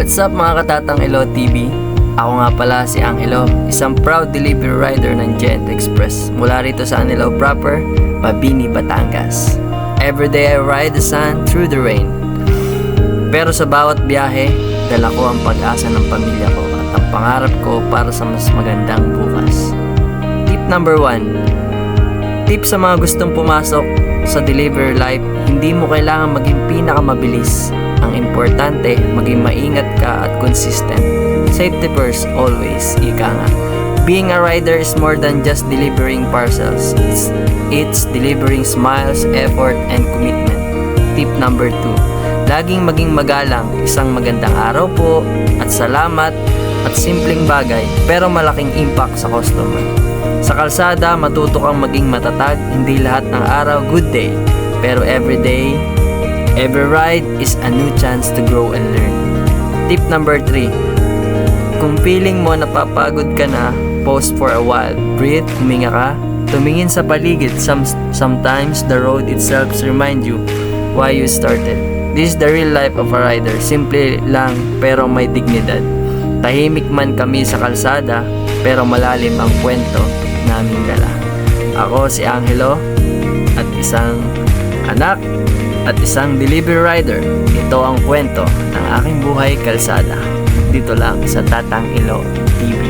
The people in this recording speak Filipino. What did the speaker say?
What's up mga katatang Elo TV? Ako nga pala si Angelo, isang proud delivery rider ng Gent Express mula rito sa Anilao proper, Mabini, Batangas. Everyday I ride the sun through the rain. Pero sa bawat biyahe, dala ko ang pag-asa ng pamilya ko at ang pangarap ko para sa mas magandang bukas. Tip number 1. Tip sa mga gustong pumasok sa delivery life, hindi mo kailangan maging pinakamabilis. Ang importante, maging maingat ka at consistent. Safety first, always, ika nga. Being a rider is more than just delivering parcels. It's delivering smiles, effort, and commitment. Tip number 2. Laging maging magalang, isang magandang araw po, at salamat, at simpleng bagay, pero malaking impact sa customer. Sa kalsada, matuto kang maging matatag, hindi lahat ng araw good day, pero every day, every ride is a new chance to grow and learn. Tip number 3. Kung feeling mo napapagod ka na, pause for a while, breathe, huminga ka, tumingin sa paligid. Sometimes the road itself remind you why you started. This is the real life of a rider, simple lang pero may dignidad. Tahimik man kami sa kalsada, pero malalim ang kwento naming dala. Ako si Angelo, at isang anak at isang delivery rider. Ito ang kwento ng aking buhay kalsada. Dito lang sa Tatang Elo TV.